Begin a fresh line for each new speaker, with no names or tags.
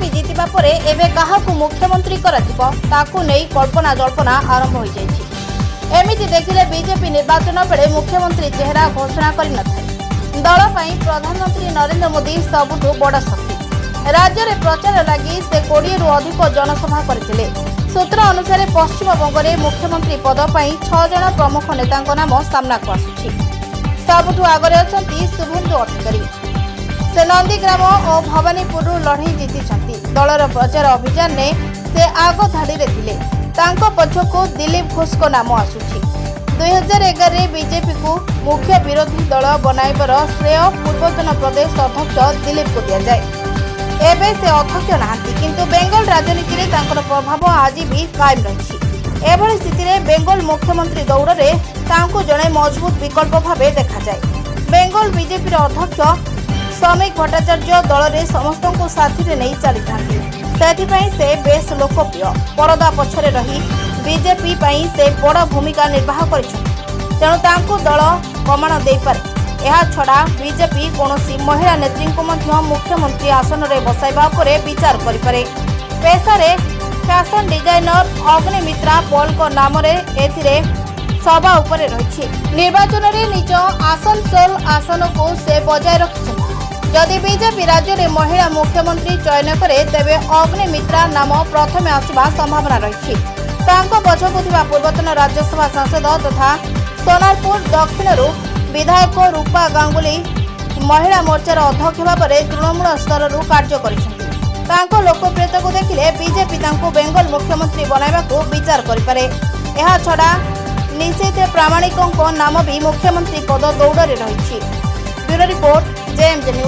BJP जीतिबा परे एबे काहाकू मुख्यमंत्री कराजिबो ताकू नेई कल्पना जल्पना आरंभ हो जायछि। एमिति देखिले बीजेपी निर्वाचन बेले मुख्यमंत्री चेहरा घोषणा करि नथाय। दल पई प्रधानमंत्री नरेंद्र मोदी सबुठु बड़ शक्ति। राज्य में प्रचार लगी से 20 रु अधिक जनसभा करथिले। सूत्र अनुसार पश्चिमबंग में मुख्यमंत्री पद पर 6 जन प्रमुख नेता नाम सामना को आसुछि। सबुठु आगरे अछंती शुभेन्दु अधिकारी। से नंदीग्राम और भवानीपुर लड़ई जीति। दलर प्रचार अभियान ने से आग धाड़ी रे थिले। तांको पछको दिलीप घोष को नाम आसुछि। 2011 रे बीजेपी को मुख्य विरोधी दल बनाइबर श्रेय पूर्वतन प्रदेश अध्यक्ष दिलीप को दिया जाए। एबे से अध्यक्ष नहांती किंतु बेंगल राजनीति रे तांकर प्रभाव आज भी कायम रही। एभली स्थिति रे बेंगल मुख्यमंत्री दौड़ रे तांको जणे मजबूत विकल्प भावे देखा जाए। बेंगल बीजेपी अध्यक्ष श्रमिक भट्टाचार्य दल रे समस्त को साथी रे नहीं चली थांती। सेथिपई से बेस लोकप्रिय। परदा पछरे रही बीजेपी पई से बड़ भूमिका निर्वाह करिछथि। तेणु तांको दल कमान देई पारे। यह छड़ा बीजेपी कौनसी महिला नेत्री को मुख्यमंत्री आसन में बसाइबा उपरे विचार करिपारे। पेशारे फैशन डिजाइनर अग्निमित्रा पॉल को नाम रे एथिरे सभा उपरे रही। निर्वाचन रे निज आसनसोल आसन को से बजाय रखिछथि। जदि बीजेपी राज्य में महिला मुख्यमंत्री चयन करे तेबे अग्निमित्रा नाम प्रथमे आसिबा संभावना रही। तांको पछकु थिबा पूर्वतन राज्यसभा सांसद तथा सोनारपुर दक्षिण विधायक रूपा गांगुली महिला मोर्चार अध्यक्ष भाव में तृणमूल स्तर कार्य कर लोकप्रियता को देखिले बीजेपी बेंगल मुख्यमंत्री बनाइबाकू विचार करिपारे। यह छड़ा निशित प्रामाणिकों नाम भी मुख्यमंत्री पद दौड़ में रही। Bureau report JMJ news.